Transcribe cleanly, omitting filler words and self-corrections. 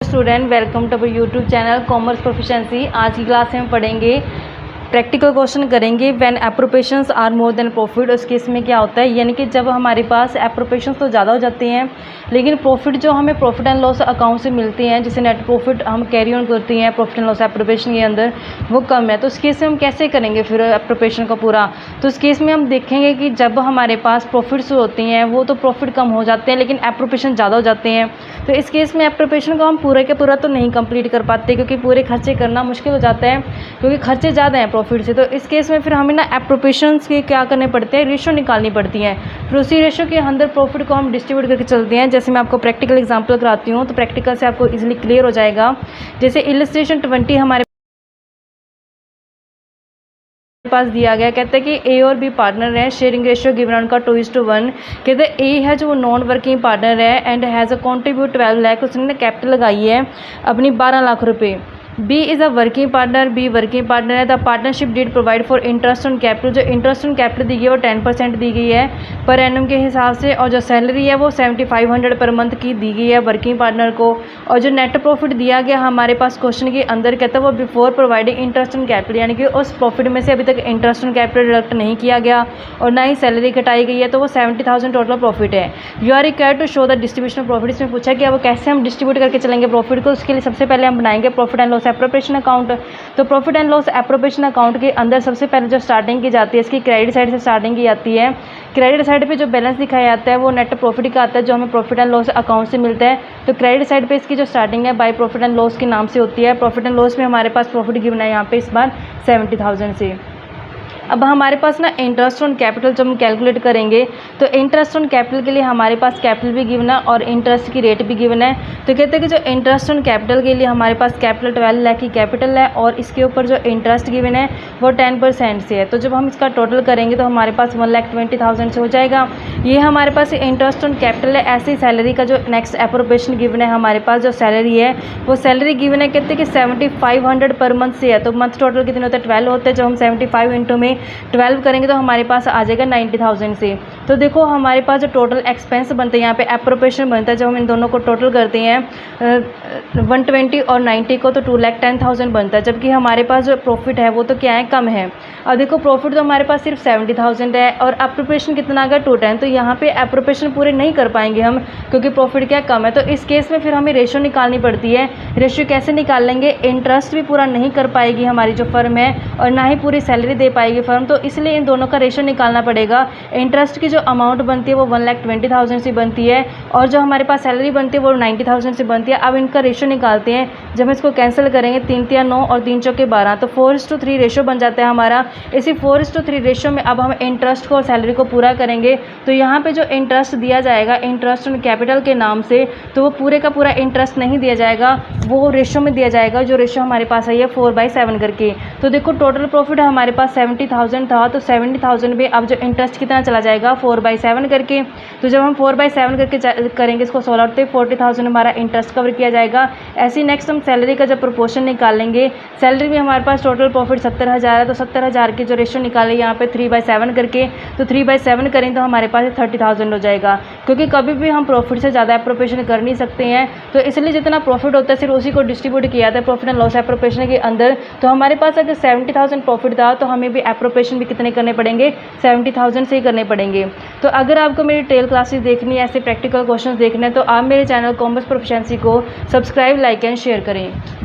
Student, welcome to our YouTube channel commerce proficiency. आज की class में हम पढ़ेंगे प्रैक्टिकल क्वेश्चन करेंगे when appropriations are more than profit. उस केस में क्या होता है, यानी कि जब हमारे पास एप्रोप्रिएशंस तो ज़्यादा हो जाती हैं लेकिन प्रॉफिट जो हमें प्रॉफिट एंड लॉस अकाउंट से मिलती हैं, जिसे नेट प्रॉफिट हम कैरी ऑन करती हैं प्रॉफिट एंड लॉस एप्रोप्रिएशन के अंदर, वो कम है। तो उस केस में हम कैसे करेंगे फिर एप्रोप्रिएशन का पूरा। तो उस केस में हम देखेंगे कि जब हमारे पास प्रॉफिट्स होती हैं वो तो प्रॉफिट कम हो जाते हैं लेकिन एप्रोप्रिएशन ज़्यादा हो जाते हैं। तो इस केस में एप्रोप्रिएशन को हम पूरे के पूरा तो नहीं कंप्लीट कर पाते क्योंकि पूरे खर्चे करना मुश्किल हो जाता है क्योंकि खर्चे ज़्यादा हैं प्रॉफिट से। तो इस केस में फिर हमें ना एप्रोप्रिएशंस के क्या करने पड़ते हैं, रेशो निकालनी पड़ती हैं। फिर उसी रेशो के अंदर प्रॉफिट को हम डिस्ट्रीब्यूट करके चलते हैं। जैसे मैं आपको प्रैक्टिकल एग्जांपल कराती हूँ तो प्रैक्टिकल से आपको इजीली क्लियर हो जाएगा। जैसे इलस्ट्रेशन 20 हमारे पास दिया गया, कहते हैं कि ए और बी पार्टनर है, शेयरिंग रेशियो गिवन उनका 2:1। कहते हैं ए है जो वो नॉन वर्किंग पार्टनर है and has a contribute 12 lakh, उसने कैपिटल लगाई है अपनी 12 लाख रुपए। B is a working partner, B working partner है। The partnership did provide for interest on capital, जो इंटरेस्ट ऑन कैपिटल दी गई है वो 10% दी गई है पर एनम के हिसाब से, और जो सैलरी है वो 7500 पर मंथ की दी गई है वर्किंग पार्टनर को। और जो नेट प्रॉफिट दिया गया हमारे पास क्वेश्चन के अंदर, कहता है वो before providing interest on capital, यानी कि उस प्रॉफिट में से अभी तक इंटरेस्ट ऑन कैपिटल डिडक्ट नहीं किया गया और ना ही सैलरी कटाई गई है, तो वो 70,000 टोटल प्रॉफिट है। You are required to show the distribution of profit. इसमें पूछा कि अब कैसे हम डिस्ट्रीब्यूट करके चलेंगे प्रॉफिट को। उसके लिए सबसे पहले हम बनाएंगे profit and loss appropriation account. तो profit and loss appropriation account के अंदर सबसे पहले जो स्टार्टिंग की जाती है इसकी क्रेडिट साइड से स्टार्टिंग की जाती है। क्रेडिट साइड पे जो बैलेंस दिखाया जाता है वो नेट प्रॉफिट का आता है जो हमें प्रॉफिट एंड लॉस अकाउंट से मिलता है। तो क्रेडिट साइड पे इसकी जो स्टार्टिंग है बाय प्रॉफिट एंड लॉस के नाम से होती है। प्रॉफिट एंड लॉस में हमारे पास प्रॉफिट गिवन है यहाँ पे इस बार 70,000 से। अब हमारे पास ना इंटरेस्ट ऑन कैपिटल जब हम कैलकुलेट करेंगे तो इंटरेस्ट ऑन कैपिटल के लिए हमारे पास कैपिटल भी गिवन है और इंटरेस्ट की रेट भी गिवन है। तो कहते हैं कि जो इंटरेस्ट ऑन कैपिटल के लिए हमारे पास कैपिटल 12 लाख की कैपिटल है और इसके ऊपर जो इंटरेस्ट गिवन है वो 10% से है। तो जब हम इसका टोटल करेंगे तो हमारे पास 1,20,000 से हो जाएगा। ये हमारे पास इंटरेस्ट ऑन कैपिटल है। ऐसे ही सैलरी का जो नेक्स्ट एप्रोप्रिएशन गिवन है हमारे पास, जो सैलरी है वो सैलरी गिवन है, कहते हैं कि 7500 पर मंथ से है। तो मंथ टोटल कितने होते हैं, 12 होते हैं। जब हम 75 इंटू में 12 करेंगे तो हमारे पास आ जाएगा 90,000 से। तो देखो हमारे पास जो टोटल एक्सपेंस बनते हैं यहाँ पे एप्रोप्रिएशन बनता है, जब हम इन दोनों को टोटल करते हैं 120 और 90 को तो 2,10,000 बनता है। जबकि हमारे पास जो प्रॉफिट है वो तो क्या है, कम है। और देखो प्रॉफिट तो हमारे पास सिर्फ 70,000 है और एप्रोप्रिएशन कितना आ गया 210। तो यहाँ पे एप्रोप्रिएशन पूरे नहीं कर पाएंगे हम क्योंकि प्रॉफिट क्या कम है। तो इस केस में फिर हमें रेशो निकालनी पड़ती है। रेशो कैसे निकाल लेंगे, इंटरेस्ट भी पूरा नहीं कर पाएगी हमारी जो फर्म है और ना ही पूरी सैलरी दे पाएगी फर्म, तो इसलिए इन दोनों का रेशो निकालना पड़ेगा। इंटरेस्ट की जो अमाउंट बनती है वो 1,20,000 से बनती है और जो हमारे पास सैलरी बनती है वो 90,000 से बनती है। अब इनका रेशो निकालते हैं। जब हम इसको कैंसिल करेंगे 3 तिया 9 और 3 चौके 12, तो 4:3 रेशो बन जाता है हमारा। इसी 4:3 रेशो में अब हम इंटरेस्ट को और सैलरी को पूरा करेंगे। तो यहाँ पे जो इंटरेस्ट दिया जाएगा इंटरेस्ट ऑन कैपिटल के नाम से, तो वो पूरे का पूरा इंटरेस्ट नहीं दिया जाएगा, वो रेशो में दिया जाएगा जो रेशो हमारे पास आई है 4/7 करके। तो देखो टोटल प्रॉफिट हमारे पास 70,000 था, तो 70,000 में अब जो इंटरेस्ट कितना चला जाएगा 4/7 करके। तो जब हम 4/7 करके करेंगे इसको 16 तो 40,000 हमारा इंटरेस्ट कवर किया जाएगा। ऐसे ही नेक्स्ट हम सैलरी का जब प्रोपोर्शन निकालेंगे, सैलरी में हमारे पास टोटल प्रॉफिट 70,000 है, तो 70,000 के जो रेशो निकाले यहाँ पे 3/7 करके, तो 3/7 करें तो हमारे पास 30,000 हो जाएगा। क्योंकि कभी भी हम प्रॉफिट से ज़्यादा एप्रोप्रिएशन कर नहीं सकते हैं, तो इसलिए जितना प्रॉफिट होता है सिर्फ उसी को डिस्ट्रीब्यूट किया जाता है प्रॉफिट एंड लॉस एप्रोप्रिएशन के अंदर। तो हमारे पास अगर 70,000 प्रॉफिट था तो हमें भी एप्रोप्रिएशन भी कितने करने पड़ेंगे, 70,000 से ही करने पड़ेंगे। तो अगर आपको मेरी टेल क्लासेस देखनी है, ऐसे प्रैक्टिकल क्वेश्चंस देखने हैं, तो आप मेरे चैनल कॉमर्स प्रोफिशिएंसी को सब्सक्राइब, लाइक एंड शेयर करें।